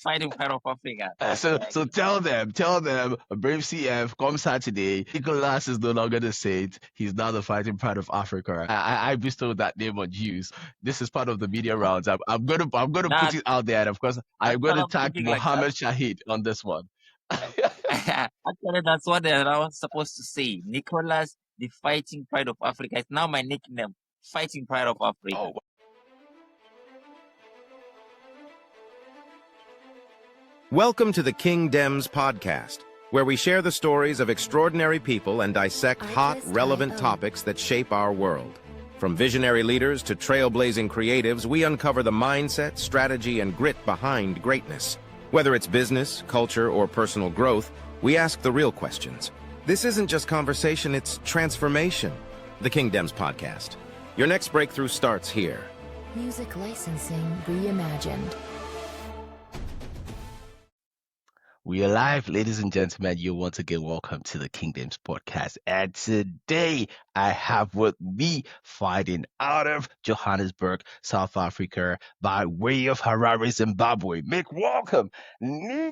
fighting pride of Africa. So tell them, Brave CF, come Saturday. Nicholas is no longer the saint. He's now the fighting pride of Africa. I bestowed that name on you. This is part of the media rounds. I'm gonna Nah, put it out there, and of course, I'm going to stop tag thinking like that. Mohammed Shahid on this one. Actually, that's what I was supposed to say. Nicholas, the fighting pride of Africa. It's now my nickname, fighting pride of Africa. Oh, Welcome to the King Dems podcast, where we share the stories of extraordinary people and dissect hot, relevant topics that shape our world. From visionary leaders to trailblazing creatives, we uncover the mindset, strategy, and grit behind greatness. Whether it's business, culture, or personal growth, we ask the real questions. This isn't just conversation, it's transformation. The King Dems podcast. Your next breakthrough starts here. Music licensing reimagined. we are live, ladies and gentlemen. You're once again welcome to the Kingdoms podcast. And today I have with me, fighting out of Johannesburg, South Africa, by way of Harare, Zimbabwe. Make welcome Nicholas,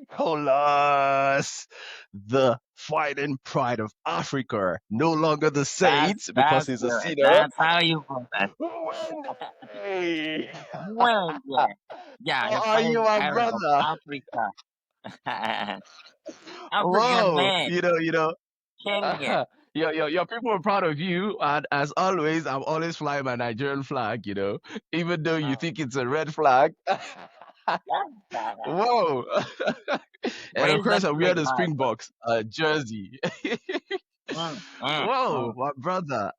the fighting pride of Africa. No longer the Saints because he's a senior. That's how you put that. Hey. Well, yeah, How are you, my brother? Africa. African Whoa, man. Kenya. your people are proud of you, and as always, I'm always flying my Nigerian flag. Even though you think it's a red flag. Whoa! And of course, I'm wearing the Springboks jersey. Whoa, my brother.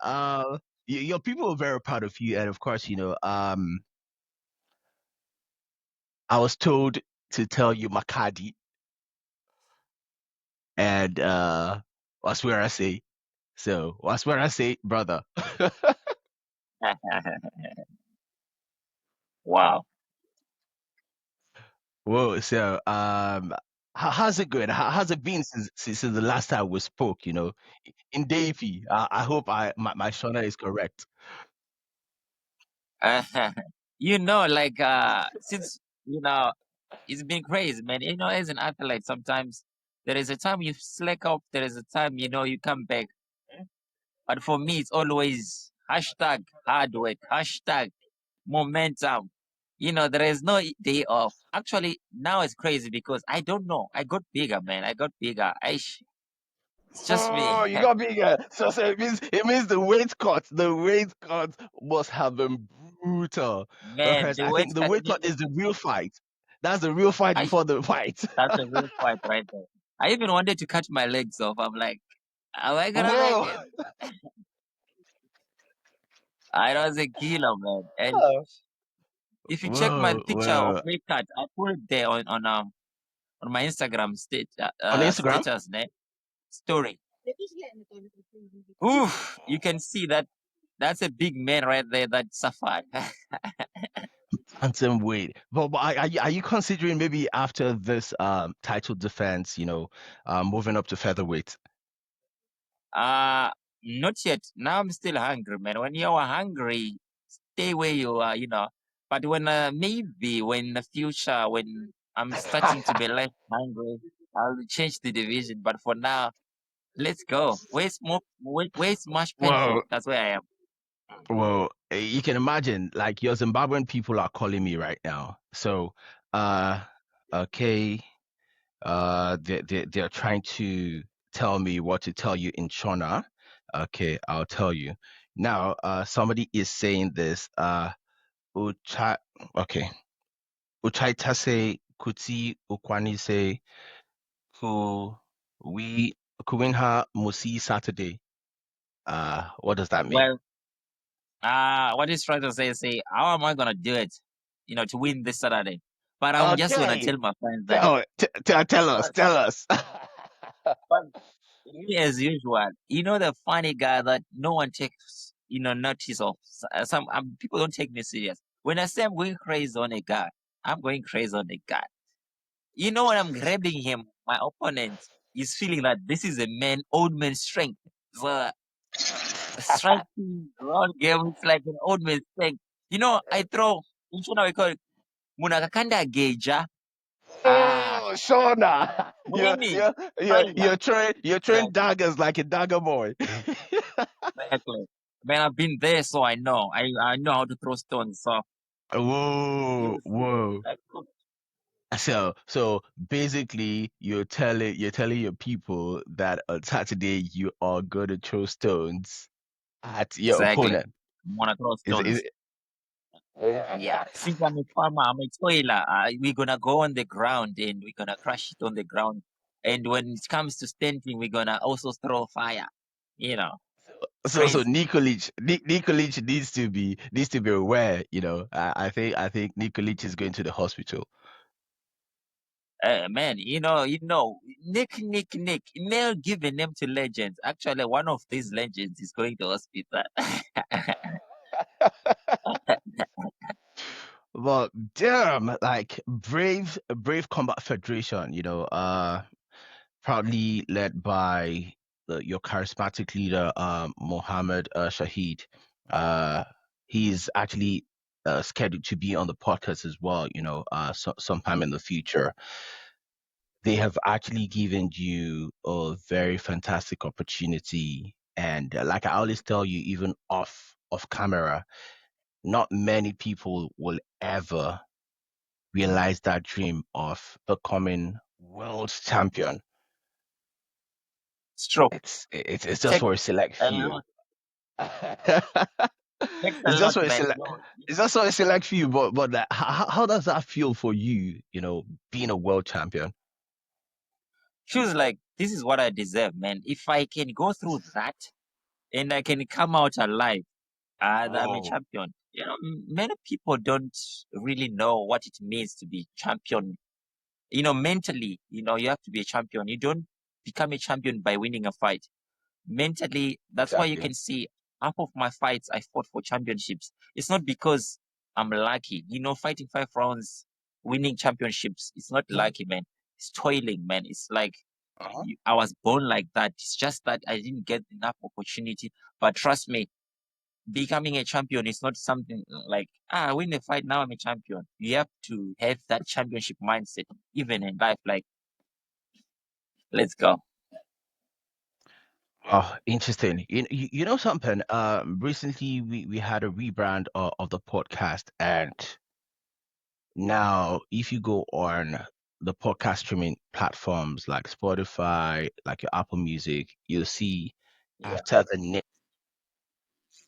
Your people are very proud of you, and of course, I was told to tell you Makadi. And that's where I say. So that's where I say, brother. Wow. Whoa. So how's it going? How's it been since the last time we spoke? In Davie. I hope my Shona is correct. Since it's been crazy, man. As an athlete, sometimes there is a time you slack off, there is a time you come back. But for me, it's always hashtag hard work, hashtag momentum. There is no day off. Actually, now it's crazy because I don't know. I got bigger, man. I got bigger. It's just me. Oh, you got bigger. So it means the weight cut. The weight cut must have been brutal. Man, I think the weight cut is the real fight. That's the real fight before the fight. That's the real fight right there. I even wanted to cut my legs off. I'm like, am I gonna make it? I was a killer, man. And if you check my picture of weight cut, I put it there on my Instagram on Instagram status, story. Oof, you can see that. That's a big man right there that suffered. Handsome weight. But are you considering maybe after this title defense, moving up to featherweight? Not yet. Now I'm still hungry, man. When you are hungry, stay where you are, But when maybe when in the future, when I'm starting to be less hungry, I'll change the division. But for now, let's go. Where's much painful? That's where I am. Well, you can imagine, like, your Zimbabwean people are calling me right now. So, okay, they're trying to tell me what to tell you in Shona. Okay, I'll tell you. Now, somebody is saying this. Okay. Uchaitase kuti ukwanise kuwinha musi Saturday. What does that mean? Well, what he's trying to say, how am I gonna do it? To win this Saturday. But I'm just gonna tell my friends that. Tell us. But as usual, the funny guy that no one takes notice of. Some people don't take me serious. When I say I'm going crazy on a guy, I'm going crazy on a guy. When I'm grabbing him, my opponent is feeling that this is a old man strength. So striking round game, it's like an old man strength. I throw, we call it Munakakanda Geja. Oh, Shauna, Winning. Tyler. you're trained Exactly. daggers like a dagger boy. Exactly. Man, I've been there, so I know. I know how to throw stones. So Whoa, you see, whoa. like, look, So basically, you're telling your people that on Saturday you are going to throw stones at your exactly. opponent. I wanna throw Is stones. Yeah. Since I'm a farmer, I'm a toiler. We're gonna go on the ground and we're gonna crush it on the ground. And when it comes to standing, we're gonna also throw fire. You know, it's so crazy. Nikolic needs to be aware. I think Nikolic is going to the hospital. Man, Nick. Male give a name to legends. Actually, one of these legends is going to hospital. But damn, like Brave Combat Federation, proudly led by your charismatic leader, Mohammed Shahid. Uh, he's actually scheduled to be on the podcast as well, sometime in the future. They have actually given you a very fantastic opportunity. And like I always tell you, even off camera, not many people will ever realize that dream of becoming world champion. Stroke. It's just Take for a select a few. lot. Takes a It's just lot, for a man. select. It's just for a select few. But like, how does that feel for you? Being a world champion. She was like, "This is what I deserve, man. If I can go through that and I can come out alive, I'm a Whoa, champion." Many people don't really know what it means to be champion. Mentally, you have to be a champion. You don't become a champion by winning a fight. Mentally, that's why you exactly. can see half of my fights I fought for championships. It's not because I'm lucky. Fighting 5 rounds, winning championships, it's not lucky, man. It's toiling, man. It's like Uh-huh. I was born like that. It's just that I didn't get enough opportunity. But trust me, becoming a champion is not something like, I win a fight, now I'm a champion. You have to have that championship mindset, even in life. Like, let's go. Oh, interesting. You know something? Recently we had a rebrand of the podcast, and now if you go on the podcast streaming platforms like Spotify, like your Apple Music, you'll see Yeah. after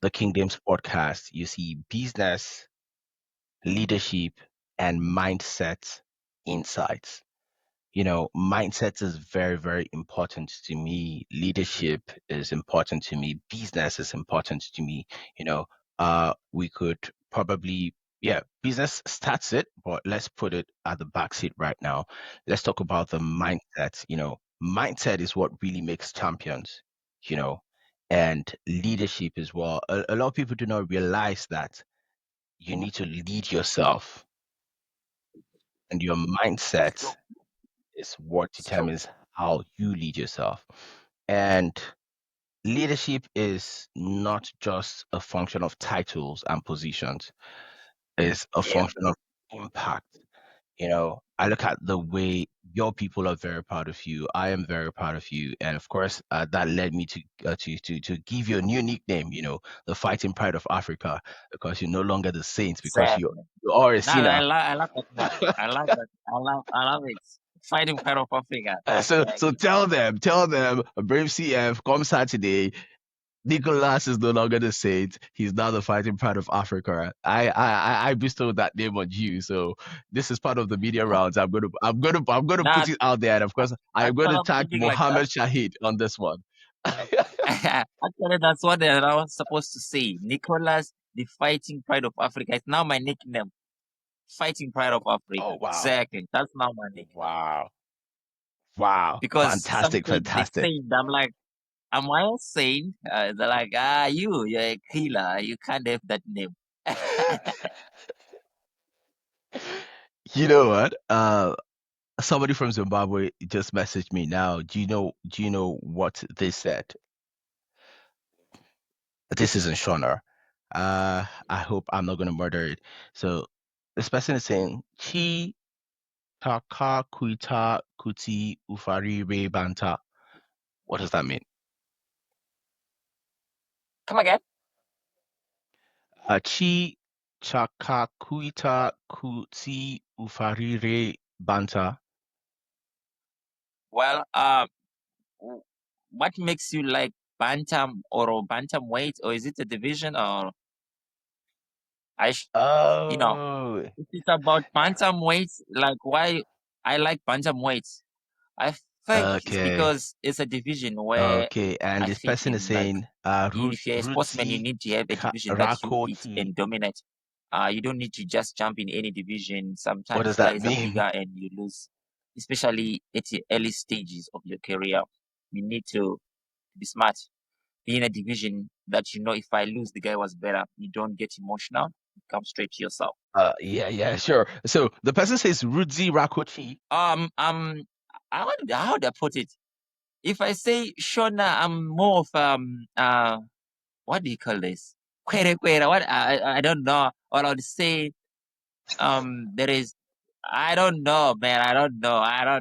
the Kingdoms podcast, you see business, leadership, and mindset insights. Mindset is very, very important to me. Leadership is important to me. Business is important to me. We could probably, yeah, business starts it, but let's put it at the back seat right now. Let's talk about the mindset. Mindset is what really makes champions, you know, and leadership as well. A lot of people do not realize that you need to lead yourself, and your It's mindset true. is what It's true. determines how you lead yourself. And leadership is not just a function of titles and positions, it's a Yeah. function of impact. I look at the way your people are very proud of you. I am very proud of you, and of course, that led me to give you a new nickname. The Fighting Pride of Africa, because you're no longer the Saints, because you Exactly. you are a No, I, sinner. love I love that name. I love that. I love it. Fighting Fire of Africa. So Exactly. tell them, Brave CF, come Saturday. Nicholas is no longer the saint. He's now the fighting pride of Africa. I bestowed that name on you. So this is part of the media rounds. I'm gonna Nah, put it out there, and of course I am actually, going to I'm tag thinking like that. Mohammed Shahid on this one. Actually, that's what I was supposed to say. Nicholas, the Fighting Pride of Africa. It's now my nickname. Fighting Pride of Oh Africa. wow, Exactly. That's now my nickname. wow, wow, Because some fantastic, say they fantastic. say, I'm like, am I a saint? They're like, you're a killer. You can't have that name. You know what? Somebody from Zimbabwe just messaged me now. Do you know what they said? This isn't Shona. I hope I'm not gonna murder it. So this person is saying, Chi, Taka Kuita Kuti Ufari Banta. What does that mean? Come again. Chi Chaka Kuita Kuti Ufari Banta. Well, what makes you like bantam or bantamweight, or is it a division, or you know, Oh, if it's about bantamweight, like why I like bantamweight, I think it's okay. because it's a division where Okay, and I this fit person is in. Like, saying if you're a sportsman, you Ruti need to have a division that you fit Rakoti. and dominate. You don't need to just jump in any division. What does Sometimes that guys are mean? bigger and you lose, especially at the early stages of your career. You need to be smart. Be in a division that you know if I lose, the guy was better. You don't get emotional. You come straight to yourself. Yeah, sure. So the person says Ruti Rakoti. How do I put it? If I say Shona, I'm more of what do you call this? Kwere kwere. What I don't know. Or I would say there is, I don't know, man. I don't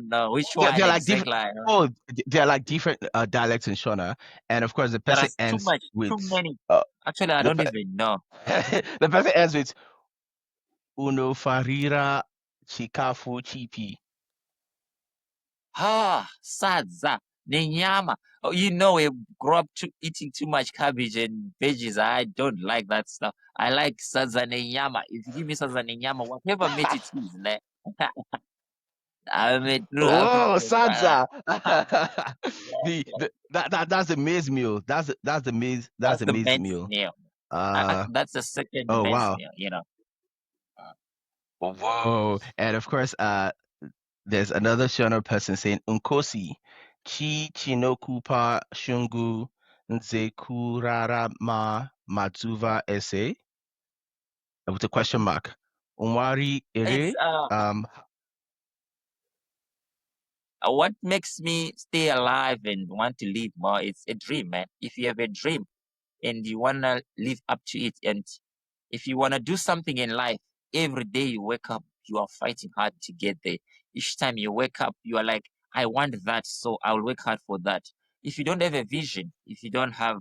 know which one They're like different. exactly. Oh, they're like different dialects in Shona, and of course the There are person too ends much, with too many. uh Actually, I the don't even know. the person ends with Uno Farira Chikafu Chipi. Sadza, nenyama. Oh, you know, we grew up eating too much cabbage and veggies. I don't like that stuff. I like sadza nenyama. If you give me sadza nenyama, whatever meat it is, like, I'm a true Oh, African, brother. Sansa. That's the maize meal. That's the maize That's the maize men's meal. meal. Uh That's the second oh men's wow. meal, you know. Uh, Whoa. And of course, there's another Shona person saying Unkosi Chi Chinokupa Shungu Nzekurara Ma Matsuva essay with a question mark. Umwari It's Ere. what makes me stay alive and want to live more. It's a dream, man. If you have a dream and you wanna live up to it, and if you wanna do something in life, every day you wake up, you are fighting hard to get there. Each time you wake up, you are like, I want that, so I'll work hard for that. If you don't have a vision, if you don't have,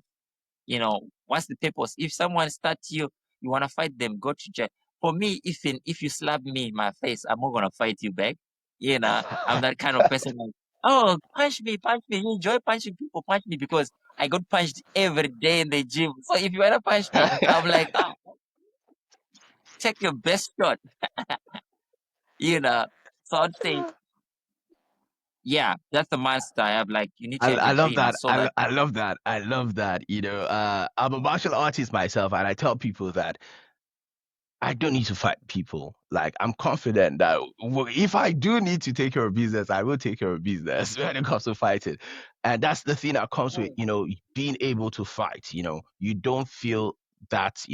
what's the purpose? If someone starts you, you want to fight them, go to jail. For me, if you slap me in my face, I'm not going to fight you back. I'm that kind of person like, oh, punch me, punch me. You enjoy punching people, punch me, because I got punched every day in the gym. So if you want to punch me, I'm like, take your best shot, you know. So I'd say, yeah, that's the mindset I have. Like, you need to have a I love dream that. so that, I love that. I love that. I'm a martial artist myself, and I tell people that I don't need to fight people. Like, I'm confident that if I do need to take care of business, I will take care of business when it comes to fighting. And that's the thing that comes with, being able to fight. You don't feel that,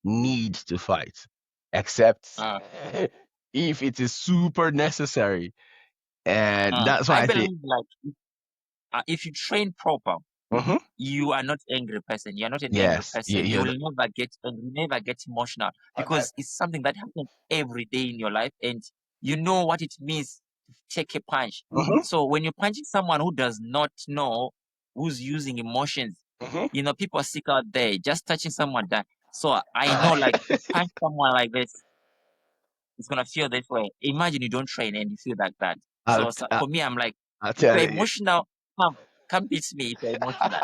need to fight, except uh, if it is super necessary. And that's why I I think, believe, like, if you train proper, mhm, you are not angry person. You're not an angry yes, person. You will never get angry, never get emotional, because it's something that happens every day in your life, and you know what it means to take a punch. mhm, So when you're punching someone who does not know, who's using emotions, mhm. people are sick out there just touching someone that. So I know, like, to punch someone like this, it's gonna feel this way. Imagine you don't train and you feel like that. I'll, So I'll, for me, I'm like, I'll if tell you're you. emotional, come beat me if you're emotional.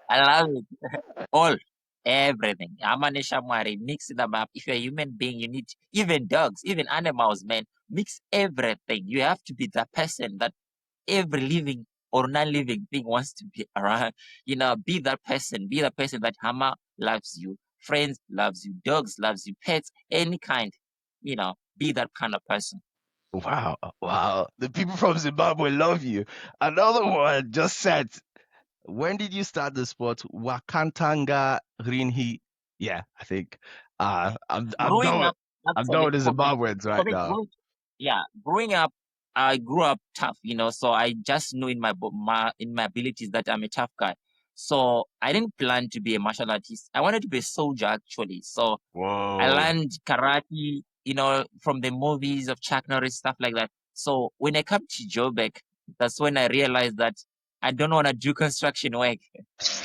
I love it. All, everything. Amanisha Mari, mix them up. If you're a human being, you need, even dogs, even animals, man, mix everything. You have to be the person that every living or non-living thing wants to be around. Be that person. Be the person that Hama loves you, friends loves you, dogs loves you, pets, any kind. Be that kind of person. Wow, wow. The people from Zimbabwe love you. Another one just said, when did you start the sport? Wakantanga Rinhi. Yeah, I think. I'm Growing done with up, I'm done actually, with the Zimbabweans for right me, now. growing up, I grew up tough, so I just knew in my abilities that I'm a tough guy. So I didn't plan to be a martial artist. I wanted to be a soldier, actually. So I Whoa. learned karate. from the movies of Chuck Norris, stuff like that. So when I come to Joburg, that's when I realized that I don't want to do construction work.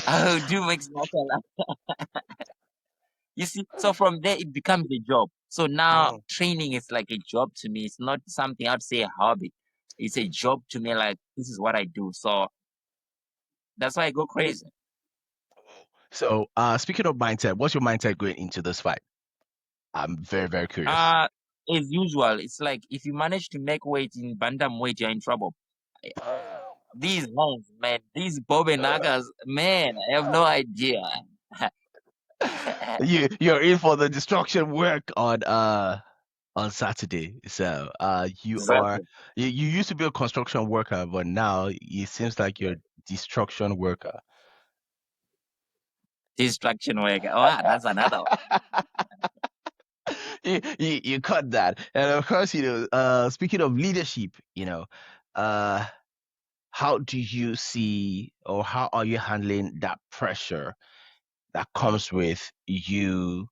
I'll do mixed martial arts. You see, so from there it becomes a job. So now Mm. training is like a job to me. It's not something I'd say a hobby. It's a job to me. Like, this is what I do. So that's why I go crazy. So, speaking of mindset, what's your mindset going into this fight? I'm very, very curious. As usual, it's like if you manage to make weight in bantamweight, you're in trouble. These hands, man, these Bobby Nagas, man, I have no idea. You're in for the destruction work on Saturday. So Exactly. you used to be a construction worker, but now it seems like you're a destruction worker. Distraction work. Oh, that's another one. You cut that. And of course, speaking of leadership, uh how do you see, or how are you handling that pressure that comes with you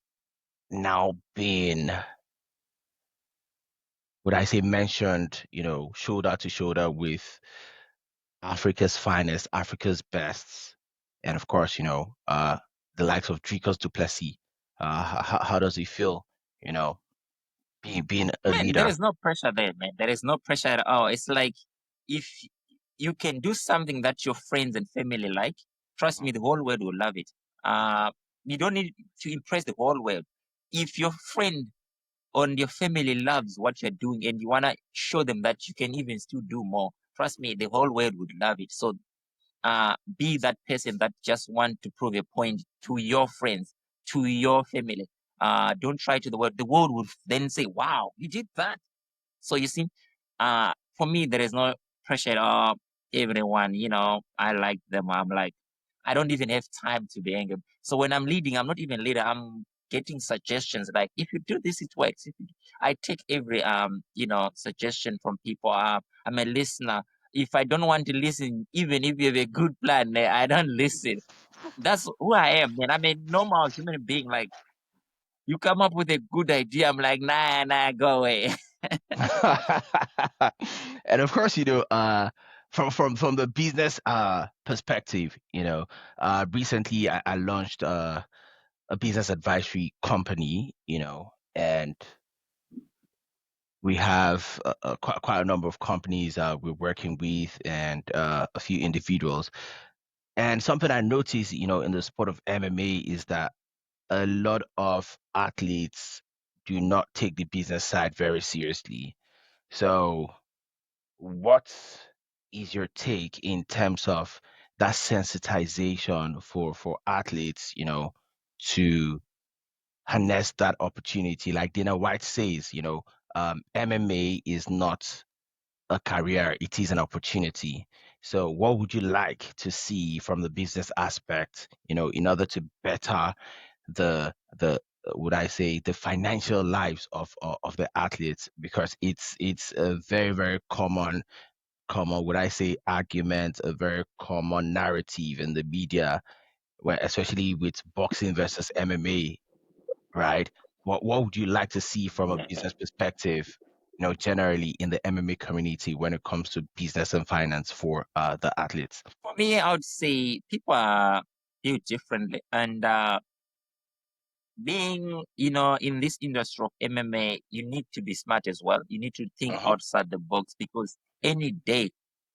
now being, would I say, mentioned, shoulder to shoulder with Africa's finest, Africa's best, and of course, the likes of Dricus Duplessis. How does it feel, being a Man, there leader? is no pressure there, man. There is no pressure at all. It's like if you can do something that your friends and family like, trust me, the whole world will love it. Uh, you don't need to impress the whole world. If your friend or your family loves what you're doing and you wanna show them that you can even still do more, trust me, the whole world would love it. So be that person that just want to prove a point to your friends, to your family. Don't try to the world. The world would then say, "Wow, you did that." So you see, for me, there is no pressure at all. Everyone, I like them. I'm like, I don't even have time to be angry. So when I'm leading, I'm not even leader. I'm getting suggestions like, if you do this, it works. I take every suggestion from people. I'm a listener. If I don't want to listen, even if you have a good plan, I don't listen. That's who I am, man. I'm a normal human being. Like, you come up with a good idea, I'm like, nah, go away. And of course, from the business perspective, recently I launched a business advisory company, and we have quite a number of companies we're working with, and a few individuals. And something I noticed, in the sport of MMA is that a lot of athletes do not take the business side very seriously. So, what is your take in terms of that sensitization for athletes, to harness that opportunity? Like Dana White says, MMA is not a career, it is an opportunity. So, what would you like to see from the business aspect, in order to better the would I say the financial lives of the athletes? Because it's a very, very common, would I say, argument, a very common narrative in the media, where especially with boxing versus MMA, right? What would you like to see from a business perspective, generally in the MMA community when it comes to business and finance for the athletes? For me, I would say people are built differently. And being, in this industry of MMA, you need to be smart as well. You need to think Mhm. outside the box, because any day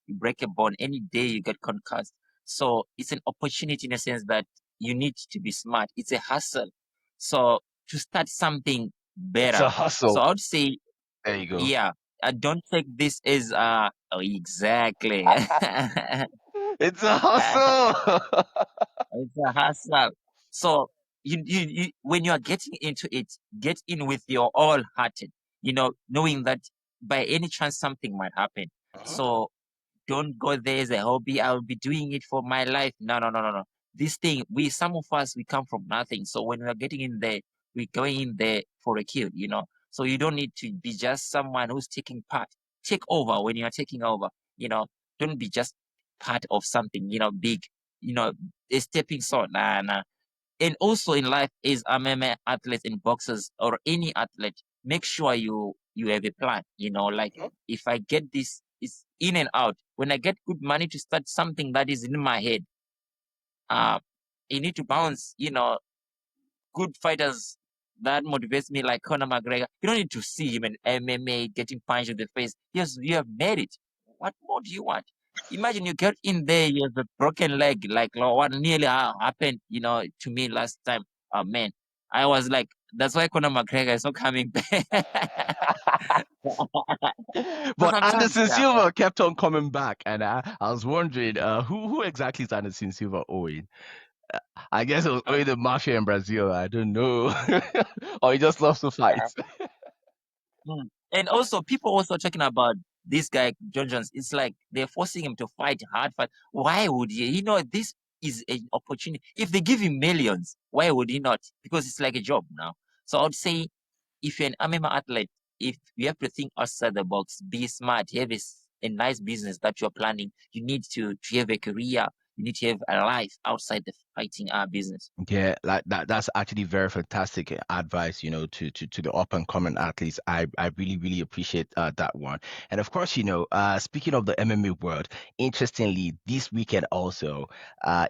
you break a bone, any day you get concussed. So it's an opportunity in a sense that you need to be smart. It's a hustle. So to start something It's better. a So hustle. I would say, There you go. yeah, don't take this as oh, exactly. It's a hustle. It's a hustle. So you when you are getting into it, get in with your all hearted, knowing that by any chance something might happen. Mhm. So don't go there as a hobby. I'll be doing it for my life. No, no, no, no, no. This thing, some of us, we come from nothing. So when we are getting in there, we're going in there for a kill. So you don't need to be just someone who's taking part. Take over when you are taking over. You know, don't be just part of something, big, you know, a stepping stone. Nah, nah. And also in life is MMA athletes and boxers or any athlete. make sure you have a plan. Like if I get this, it's in and out. When I get good money to start something that is in my head, you need to bounce. Good fighters that motivates me, like Conor McGregor. You don't need to see him in MMA getting punched in the face. Yes, you have made it. What more do you want? Imagine you get in there, you have a broken leg, like what nearly happened, to me last time. Oh man, I was like, that's why Conor McGregor is not coming back. So But sometimes, Anderson yeah, Silva kept on coming back, and I was wondering who exactly is Anderson Silva owing? I guess it was owing the mafia in Brazil. I don't know, or he just loves to fight. Mm. And also, people also talking about this guy, John Jones. It's like they're forcing him to fight hard fight. Why would he? This is an opportunity. If they give him millions, why would he not? Because it's like a job now. So I would say, if you're an MMA athlete, if you have to think outside the box, be smart, have a nice business that you're planning, you need to have a career, you need to have a life outside the fighting business. Yeah, like that's actually very fantastic advice, to the up and coming athletes. I really, really appreciate that one. And of course, speaking of the MMA world, interestingly, this weekend also,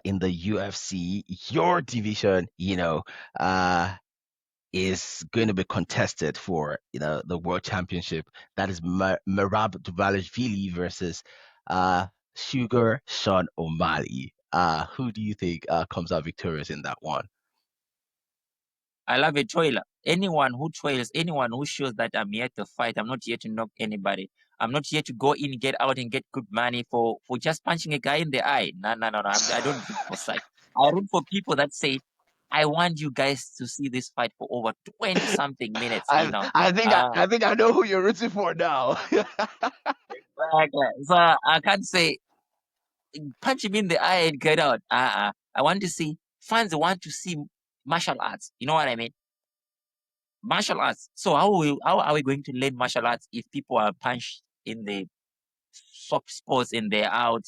in the UFC, your division, uh is going to be contested for, the world championship. That is Merab Dvalishvili versus Sugar Sean O'Malley. Who do you think comes out victorious in that one? I love a toiler. Anyone who toils, anyone who shows that I'm here to fight, I'm not here to knock anybody. I'm not here to go in, get out, and get good money for just punching a guy in the eye. No, no, no, no. I don't root for such. I root for people that say, I want you guys to see this fight for over 20 something minutes, I think I know who you're rooting for now. So I can't say punch him in the eye and get out. I want to see fans want to see martial arts. You know what I mean? Martial arts. So how are we going to learn martial arts if people are punched in the soft spots and they're out?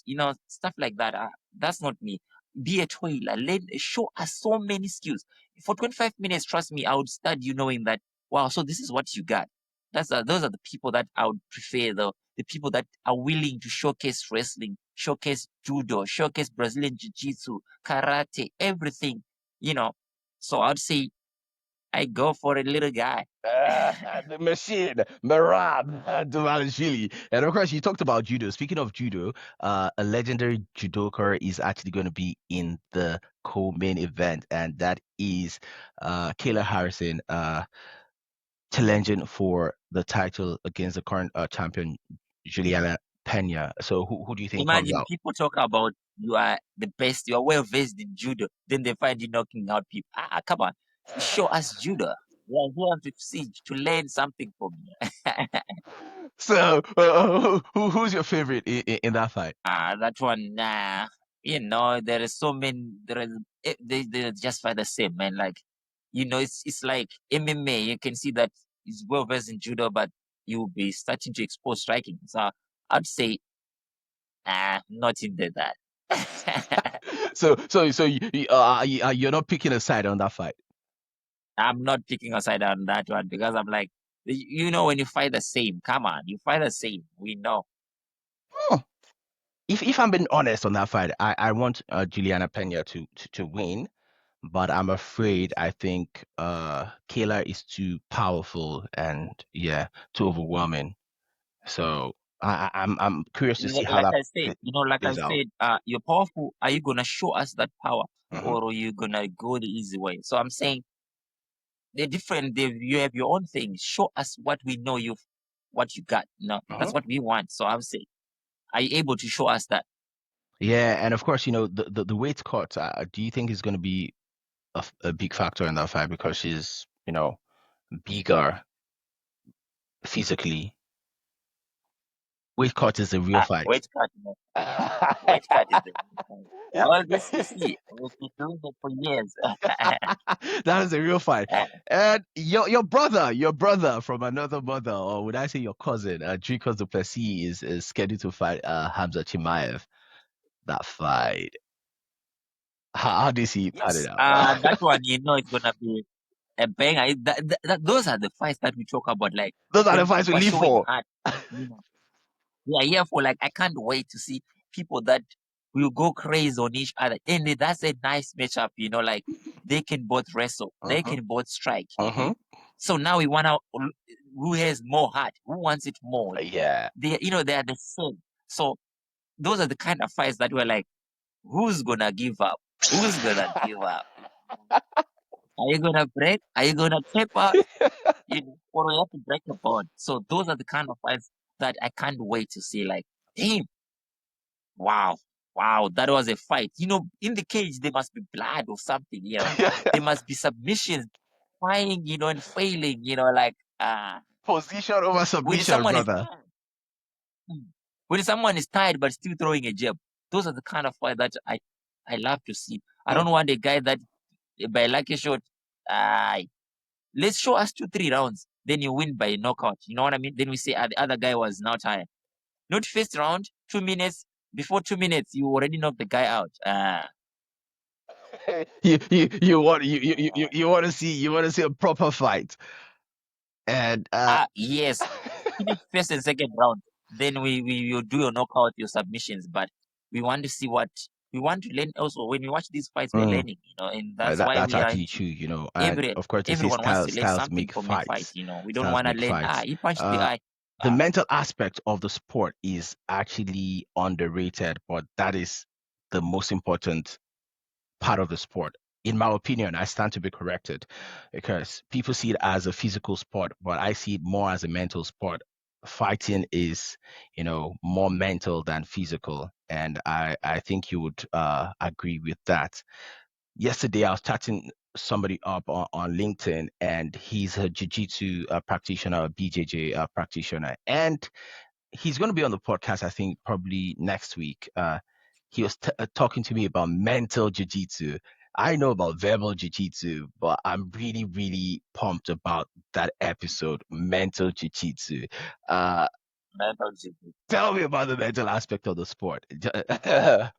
Stuff like that. That's not me. Be a toiler. Show us so many skills. For 25 minutes, trust me, I would start you knowing that, wow, so this is what you got. Those are the people that I would prefer, though. The people that are willing to showcase wrestling, showcase judo, showcase Brazilian jiu-jitsu, karate, everything, you know. So I'd say I go for a little guy. The machine, Merab Dvalishvili. And of course, you talked about judo. Speaking of judo, a legendary judoka is actually going to be in the co-main event, and that is Kayla Harrison challenging for the title against the current champion, Juliana Pena. So who do you think comes Imagine out? people talk about you are the best, you are well versed in judo, then they find you knocking out people. Come on, show us judo. We are here to see, to learn something from you. So who's your favorite in that fight? That one, nah. There is so many. They just fight the same, man. Like, it's like MMA. You can see that he's well versed in judo, but you'll be starting to expose striking. So I'd say, not into that. So you're not picking a side on that fight. I'm not picking a side on that one because I'm like, when you fight the same, come on, you fight the same. We know. Hmm. If I'm being honest on that fight, I want Juliana Pena to win, but I'm afraid I think Kayla is too powerful and yeah, too overwhelming. So I'm curious to see how Like that I said, plays out. you're powerful. Are you gonna show us that power, Hmm. or are you gonna go the easy way? So I'm saying they're different. You have your own thing. Show us what we know what you got. That's what we want. So I'm saying, are you able to show us that? Yeah, and of course, the weight cut. Do you think is going to be a big factor in that fight because she's bigger physically? Weight cut is a real fight. Weight cut, weight cut is the well, this you see, we've been doing it for years. That is a real fight. And your brother from another mother, or would I say your cousin, Dricus Du Plessis is scheduled to fight Hamza Chimaev. That fight. How do you see it panning Yes, out? that one, it's gonna be. a banger. Those are the fights that we talk about. Like Those are the when fights we people are live showing for. heart, you know. We are here for, like, I can't wait to see people that will go crazy on each other. And that's a nice matchup, like they can both wrestle, they Uh-huh. can both strike. Uh-huh. So now we want to, who has more heart, who wants it more. Yeah. They are the same. So those are the kind of fights that we're like, who's gonna give up? Who's gonna give up? Are you gonna break? Are you gonna tap out? Or we have to break the bond. So those are the kind of fights that I can't wait to see. Like, damn, wow, wow, that was a fight. In the cage there must be blood or something. There must be submissions, trying, and failing. Like, Position over when submission, someone is brother. tired, when someone is tired but still throwing a jab. Those are the kind of fight that I love to see. I don't want a guy that by lucky shot, let's show us 2-3 rounds, then you win by knockout. You know what I mean? Then we say, the other guy was now tired. Not first round, 2 minutes. Before 2 minutes, you already knocked the guy out. You want to see a proper fight. And Yes. Finish first and second round. Then we will do your knockout, your submissions. But we want to see what we want to learn. Also, when we watch these fights, we're learning. And that's why that's we are actually into true, and of course they say everyone wants to learn styles something make from a fight. fights. We don't Styles want to make learn. fights. He punched the eye. The mental aspect of the sport is actually underrated, but that is the most important part of the sport. In my opinion, I stand to be corrected because people see it as a physical sport, but I see it more as a mental sport. Fighting is, more mental than physical, and I think you would agree with that. Yesterday, I was chatting somebody up on LinkedIn, and he's a jiu-jitsu practitioner, a BJJ practitioner, and he's going to be on the podcast, I think, probably next week. He was talking to me about mental jiu-jitsu. I know about verbal jiu-jitsu, but I'm really, really pumped about that episode, mental jiu-jitsu. Mental jiu-jitsu. Tell me about the mental aspect of the sport. The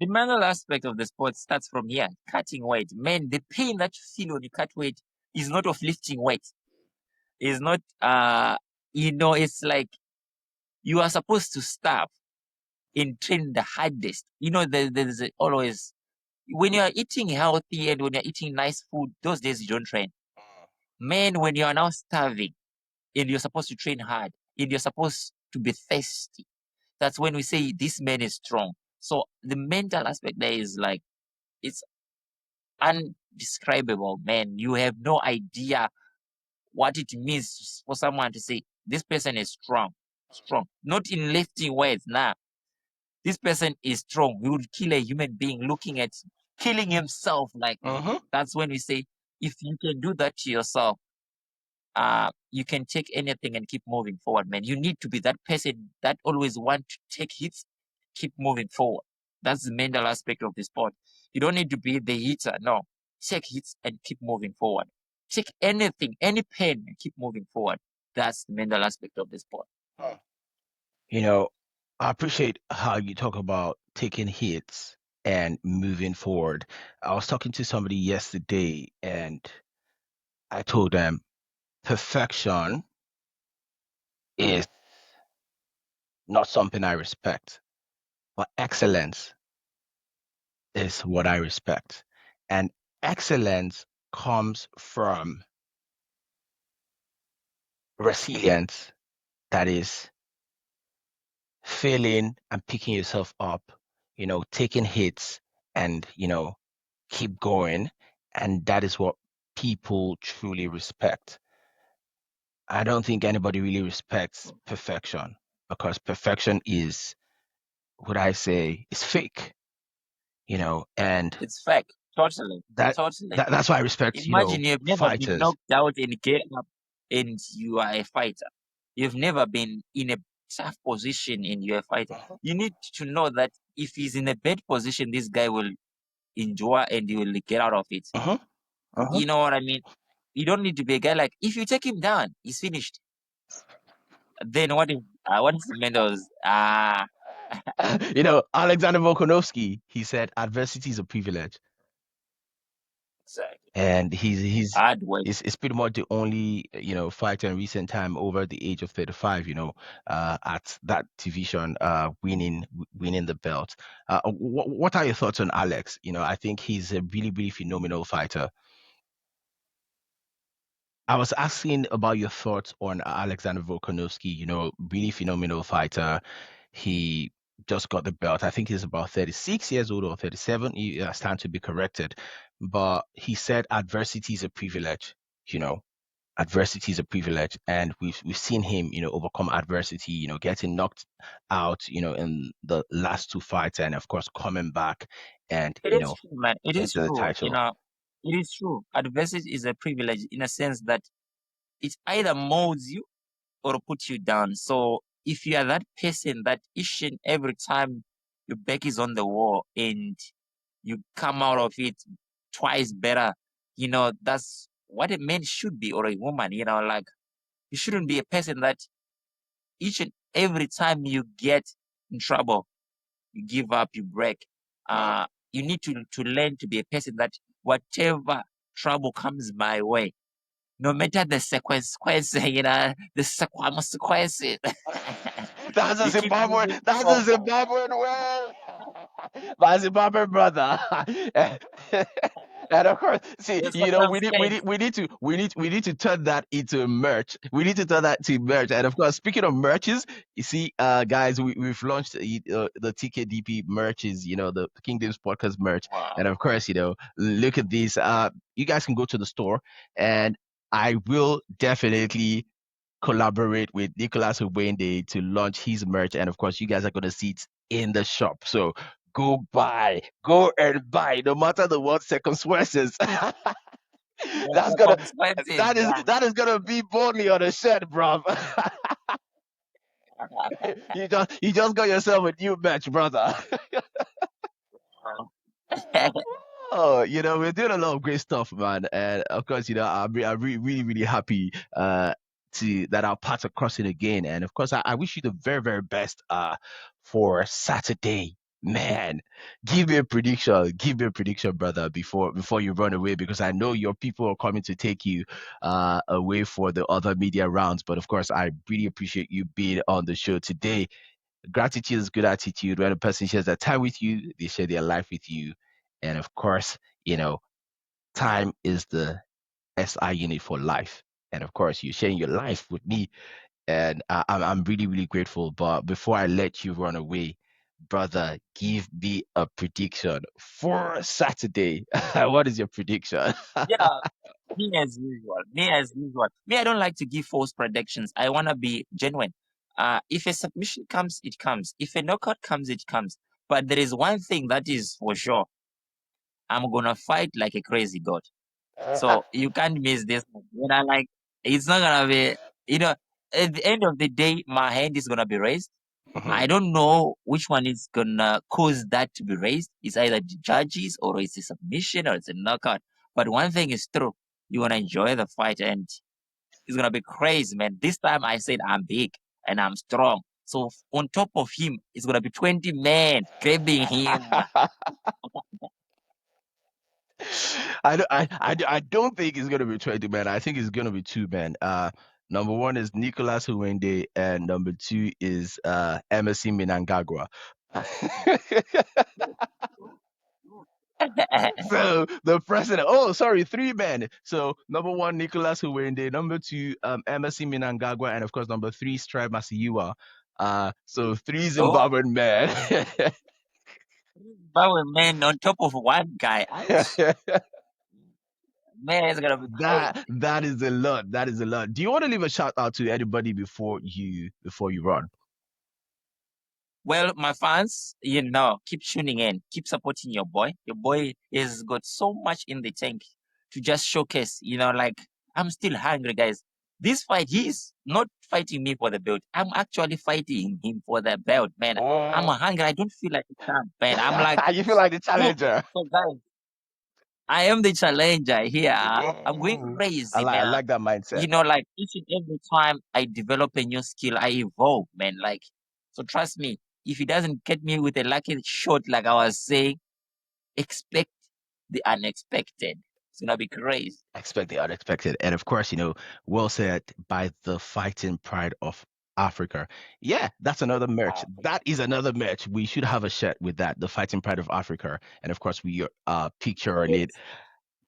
mental aspect of the sport starts from here, cutting weight. Man, the pain that you feel when you cut weight is not of lifting weight. It's not, it's like you are supposed to stop and train the hardest. There's always, when you are eating healthy and when you're eating nice food, those days you don't train. Man, when you are now starving and you're supposed to train hard and you're supposed to be thirsty, that's when we say this man is strong. So the mental aspect there is like, it's undescribable, man. You have no idea what it means for someone to say this person is strong. Strong. Not in lifting weights. Nah. This person is strong. He would kill a human being looking at killing himself. Like, that's when we say, if you can do that to yourself, you can take anything and keep moving forward, man. You need to be that person that always want to take hits, keep moving forward. That's the mental aspect of the sport. You don't need to be the hitter. No, take hits and keep moving forward. Take anything, any pain, and keep moving forward. That's the mental aspect of the sport. I appreciate how you talk about taking hits and moving forward. I was talking to somebody yesterday, and I told them perfection is not something I respect, but excellence is what I respect. And excellence comes from resilience, that is failing and picking yourself up, taking hits and, keep going. And that is what people truly respect. I don't think anybody really respects perfection because perfection is, what I say, is fake, and It's fake. Totally. that, Totally. that's why I respect, Imagine you've never been fighters. knocked out and get up and you are a fighter. You've never been in a tough position and you're a fighter. You need to know that if he's in a bad position, this guy will endure and he will get out of it. Uh-huh. Uh-huh. You know what I mean? You don't need to be a guy like, if you take him down, he's finished. Then what is the Mendo's? Alexander Volkanovski, he said, adversity is a privilege. Exactly. and he's Hard work. is pretty much the only fighter in recent time over the age of 35, at that division, winning the belt. What are your thoughts on Alex? I think he's a really, really phenomenal fighter. I was asking about your thoughts on Alexander Volkanovski, really phenomenal fighter. He just got the belt. I think he's about 36 years old or 37. He stand to be corrected. But he said adversity is a privilege, you know. Adversity is a privilege. And we've seen him, overcome adversity, getting knocked out, in the last two fights, and of course coming back and, It is true, man. It is into the true. title. It is true. Adversity is a privilege in a sense that it either molds you or puts you down. So if you are that person that each and every time your back is on the wall and you come out of it twice better, that's what a man should be, or a woman, like you shouldn't be a person that each and every time you get in trouble, you give up, you break. You need to learn to be a person that whatever trouble comes my way, no matter the consequence, the consequences, That's a you keep Zimbabwean. moving That's a forward. Zimbabwean way. My Zimbabwean brother. And of course, see, The circumstance. we need to turn that into merch. We need to turn that to merch. And of course, speaking of merches, you see, guys, we've launched the TKDP merches. The Kingdoms podcast merch. And Wow. of course, look at these. You guys can go to the store, and I will definitely collaborate with Nicholas Hwende to launch his merch. And of course, you guys are going to see it in the shop. So go and buy, no matter the what circumstances. The That's gonna circumstances, that is gonna be boldly on a shirt, bro. You just got yourself a new match, brother. yeah. Oh, we're doing a lot of great stuff, man. And of course, I'm really, really happy to that our paths are crossing again. And of course, I wish you the very, very best for Saturday. Man, give me a prediction. Give me a prediction, brother, before you run away, because I know your people are coming to take you away for the other media rounds. But of course, I really appreciate you being on the show today. Gratitude is good attitude. When a person shares their time with you, they share their life with you. And of course, time is the SI unit for life. And of course, you're sharing your life with me. And I'm really, really grateful. But before I let you run away, brother, give me a prediction for Saturday. What is your prediction? Me as usual. Me as usual. Me, I don't like to give false predictions. I want to be genuine. If a submission comes, it comes. If a knockout comes, it comes. But there is one thing that is for sure. I'm gonna fight like a crazy god. So you can't miss this one. Like it's not gonna be. You know, at the end of the day, my hand is gonna be raised. I Mhm. don't know which one is gonna cause that to be raised. It's either the judges or it's a submission or it's a knockout. But one thing is true. You're gonna enjoy the fight and it's gonna be crazy, man. This time I said I'm big and I'm strong. So on top of him, it's gonna be 20 men grabbing him. I don't think it's gonna be 20 men. I think it's gonna be two men. Number one is Nicholas Hwende, and number two is Emerson Minangagwa. So the president. Oh, sorry, three men. So number one, Nicholas Hwende. Number two, Emerson Minangagwa, and of course number three, Strive Masiyiwa. So three Oh, Zimbabwean men. power man on top of one guy. Ouch. Man, it's gonna be That crazy. that is a lot. That is a lot. Do you want to leave a shout out to anybody before you run? Well, my fans, keep tuning in, keep supporting your boy. Your boy has got so much in the tank to just showcase. Like I'm still hungry, guys. This fight, he's not fighting me for the belt. I'm actually fighting him for the belt, man. I'm Oh, hungry. I don't feel like a champ, man. I'm like, you feel like the look, challenger. so guys, I am the challenger here. I'm going Mm. crazy, I man. like that mindset. Like each and every time I develop a new skill, I evolve, man. Like, so trust me, if he doesn't get me with a lucky shot, like I was saying, expect the unexpected. It's gonna be crazy. Expect the unexpected. And of course, well said by the fighting pride of Africa. Yeah, that's another merch. That is another merch. We should have a shirt with that, the fighting pride of Africa. And of course, we picture on it. Yes.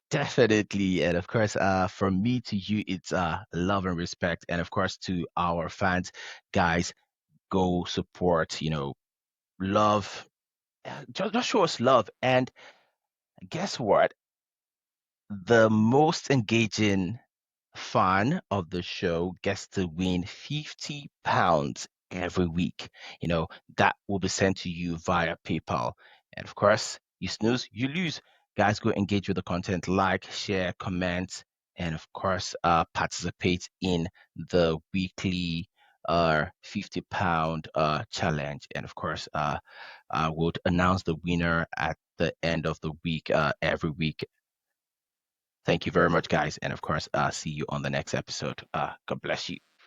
Definitely. And of course, from me to you, it's love and respect. And of course, to our fans, guys, go support, love. Just show us love. And guess what? The most engaging fan of the show gets to win £50 every week. That will be sent to you via PayPal. And of course, you snooze, you lose. Guys, go engage with the content, like, share, comment, and of course, participate in the weekly £50 challenge. And of course, I would announce the winner at the end of the week, every week. Thank you very much, guys. And of course, see you on the next episode. God bless you.